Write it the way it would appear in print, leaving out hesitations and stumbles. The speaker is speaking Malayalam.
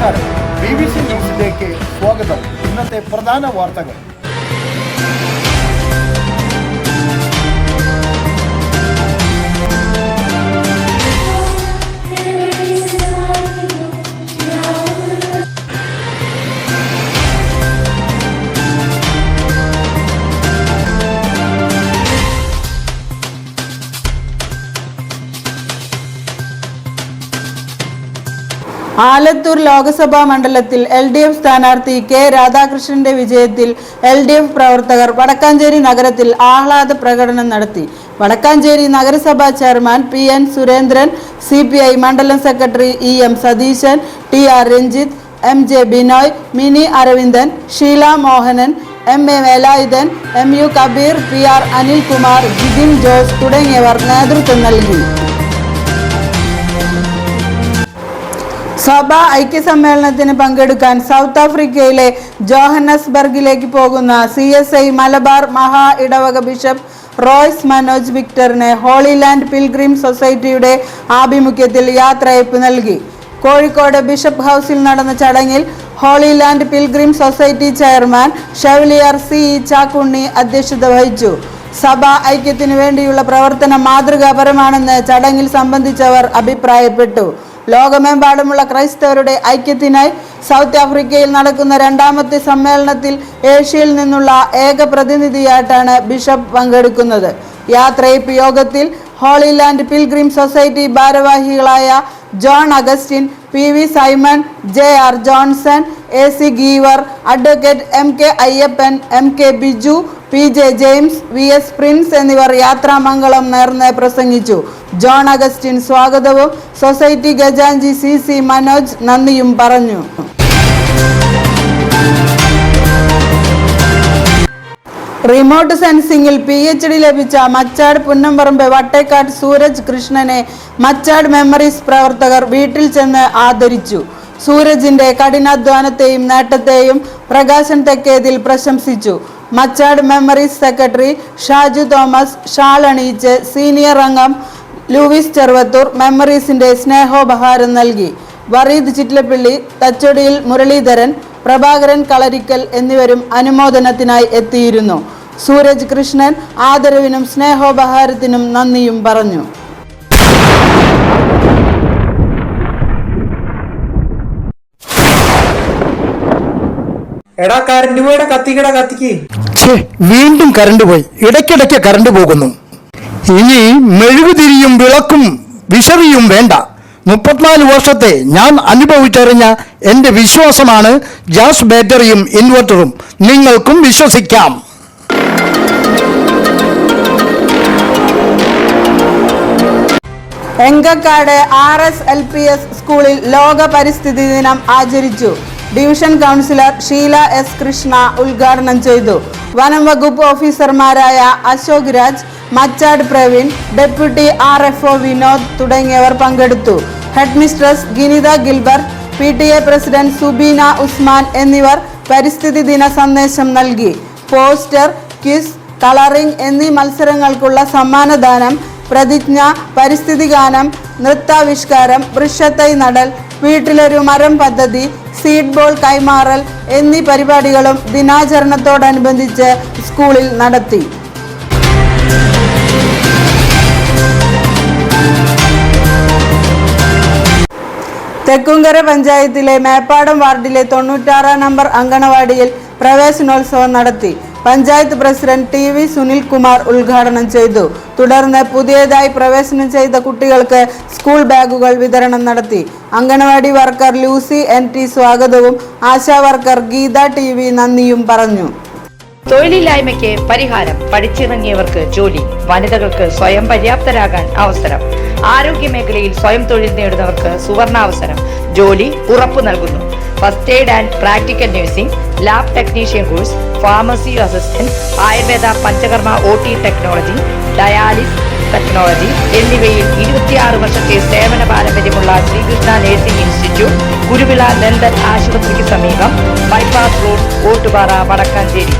നമസ്കാരം, BBC ന്യൂസിലേക്ക് സ്വാഗതം. ഇന്നത്തെ പ്രധാന വാർത്തകൾ. ആലത്തൂർ ലോക്സഭാ മണ്ഡലത്തിൽ LDF സ്ഥാനാർത്ഥി കെ രാധാകൃഷ്ണന്റെ വിജയത്തിൽ LDF പ്രവർത്തകർ വടക്കാഞ്ചേരി നഗരത്തിൽ ആഹ്ലാദ പ്രകടനം നടത്തി. വടക്കാഞ്ചേരി നഗരസഭാ ചെയർമാൻ PN സുരേന്ദ്രൻ, CPI മണ്ഡലം secretary EM Satheesan, TR Ranjith, MJ Binoy, Mini Aravindan, Sheela Mohanan, MA Velayudhan, MU Kabeer, PR Anilkumar, Jithin Jose തുടങ്ങിയവർ നേതൃത്വം നൽകി. സഭാ ഐക്യസമ്മേളനത്തിന് പങ്കെടുക്കാൻ സൗത്ത് ആഫ്രിക്കയിലെ ജോഹന്നസ്ബർഗിലേക്ക് പോകുന്ന CSI മലബാർ മഹാ ഇടവക ബിഷപ്പ് റോയ്സ് മനോജ് വിക്ടറിന് ഹോളിലാൻഡ് പിൽഗ്രിം സൊസൈറ്റിയുടെ ആഭിമുഖ്യത്തിൽ യാത്രയയപ്പ് നൽകി. കോഴിക്കോട് ബിഷപ്പ് ഹൗസിൽ നടന്ന ചടങ്ങിൽ holy land pilgrim society chairman chevalier C Chakkunni അധ്യക്ഷത വഹിച്ചു. സഭാ ഐക്യത്തിനു വേണ്ടിയുള്ള പ്രവർത്തനം മാതൃകാപരമാണെന്ന് ചടങ്ങിൽ സംബന്ധിച്ചവർ അഭിപ്രായപ്പെട്ടു. ലോകമെമ്പാടുമുള്ള ക്രൈസ്തവരുടെ ഐക്യത്തിനായി സൗത്ത് ആഫ്രിക്കയിൽ നടക്കുന്ന രണ്ടാമത്തെ സമ്മേളനത്തിൽ ഏഷ്യയിൽ നിന്നുള്ള ഏക പ്രതിനിധിയായിട്ടാണ് ബിഷപ്പ് പങ്കെടുക്കുന്നത്. യാത്രയയപ്പ് യോഗത്തിൽ ഹോളിലാൻഡ് പിൽഗ്രിം സൊസൈറ്റി ഭാരവാഹികളായ John Augustine, PV Simon, JR Johnson, AC giver, advocate MK Ayyappan, MK Biju, PJ James, VS Prince എന്നിവർ യാത്രാമംഗളം നേർന്ന് പ്രസംഗിച്ചു. ജോൺ അഗസ്റ്റിൻ സ്വാഗതവും സൊസൈറ്റി ഖജാൻജി CC മനോജ് നന്ദിയും പറഞ്ഞു. റിമോട്ട് സെൻസിംഗിൽ PhD ലഭിച്ച മച്ചാട് പുന്നമ്പറമ്പ് വട്ടേക്കാട് സൂരജ് കൃഷ്ണനെ മച്ചാട് മെമ്മറീസ് പ്രവർത്തകർ വീട്ടിൽ ചെന്ന് ആദരിച്ചു. സൂരജിന്റെ കഠിനാധ്വാനത്തെയും നേട്ടത്തെയും പ്രകാശൻ തെക്കേതിൽ പ്രശംസിച്ചു. Machad memories secretary Shaju Thomas shawl അണിയിച്ച് സീനിയർ അംഗം ലൂവിസ് ചെറുവത്തൂർ മെമ്മറീസിന്റെ സ്നേഹോപഹാരം നൽകി. വറീദ് ചിറ്റ്ലപ്പള്ളി, തച്ചൊടിയിൽ മുരളീധരൻ, പ്രഭാകരൻ കളരിക്കൽ എന്നിവരും അനുമോദനത്തിനായി എത്തിയിരുന്നു. സൂരജ് കൃഷ്ണൻ ആദരവിനും സ്നേഹോപഹാരത്തിനും നന്ദിയും പറഞ്ഞു. എടാ കറണ്ട് പോയിടാ, കത്തിക്കടാ കത്തിക്ക്. വീണ്ടും കറണ്ട് പോയി. ഇടയ്ക്കിടയ്ക്ക് കറണ്ട് പോകുന്നു. ഇനി മെഴുകുതിരിയും വിളക്കും വിശറിയും വേണ്ട. 34 വർഷത്തെ ഞാൻ അനുഭവിച്ചറിഞ്ഞ എൻ്റെ വിശ്വാസമാണ് ഗ്യാസ് ബാറ്ററിയും ഇൻവെർട്ടറും. നിങ്ങൾക്കും വിശ്വസിക്കാം. എങ്കക്കാട് RSLPS സ്കൂളിൽ ലോക പരിസ്ഥിതി ദിനം ആചരിച്ചു. Division councillor Sheela S Krishna ഉദ്ഘാടനം ചെയ്തു. വനം വകുപ്പ് ഓഫീസർമാരായ അശോക് രാജ്, മച്ചാട് പ്രവീൺ, ഡെപ്യൂട്ടി RFO വിനോദ് തുടങ്ങിയവർ പങ്കെടുത്തു. Head mistress Ginitha Gilbert, PTA president Subeena Usman എന്നിവർ പരിസ്ഥിതി ദിന സന്ദേശം നൽകി. പോസ്റ്റർ, ക്വിസ്, കളറിംഗ് എന്നീ മത്സരങ്ങൾക്കുള്ള സമ്മാനദാനം, പ്രതിജ്ഞ, പരിസ്ഥിതി ഗാനം, നൃത്താവിഷ്കാരം, വൃക്ഷത്തൈ നടൽ, വീട്ടിലൊരു മരം പദ്ധതി, സീഡ് ബോൾ കൈമാറൽ എന്നീ പരിപാടികളും ദിനാചരണത്തോടനുബന്ധിച്ച് സ്കൂളിൽ നടത്തി. തെക്കുംകര പഞ്ചായത്തിലെ മേപ്പാടം വാർഡിലെ 96 നമ്പർ അങ്കണവാടിയിൽ പ്രവേശനോത്സവം നടത്തി. പഞ്ചായത്ത് പ്രസിഡന്റ് TV സുനിൽകുമാർ ഉദ്ഘാടനം ചെയ്തു. തുടർന്ന് പുതിയതായി പ്രവേശനം ചെയ്ത കുട്ടികൾക്ക് സ്കൂൾ ബാഗുകൾ വിതരണം നടത്തി. അങ്കണവാടി വർക്കർ ലൂസി NT സ്വാഗതവും ആശാ വർക്കർ ഗീത TV നന്ദിയും പറഞ്ഞു. തൊഴിലില്ലായ്മയ്ക്ക് പരിഹാരം, പഠിച്ചിറങ്ങിയവർക്ക് ജോലി, വനിതകൾക്ക് സ്വയം പര്യാപ്തരാകാൻ അവസരം, ആരോഗ്യ മേഖലയിൽ സ്വയം തൊഴിൽ നേടുന്നവർക്ക് സുവർണാവസരം, ജോലി ഉറപ്പു നൽകുന്നു. First aid and practical nursing, lab technician course, pharmacy assistant, Ayurveda Panchakarma OT technology, dialysis technology എന്നിവയിൽ 26 വർഷത്തെ സേവന പാരമ്പര്യമുള്ള Sreekrishna nursing institute, Kuruvila dental ആശുപത്രിക്ക് സമീപം, ബൈപ്പാസ് റോഡ്, ഓട്ടുപാറ, വടക്കാഞ്ചേരി.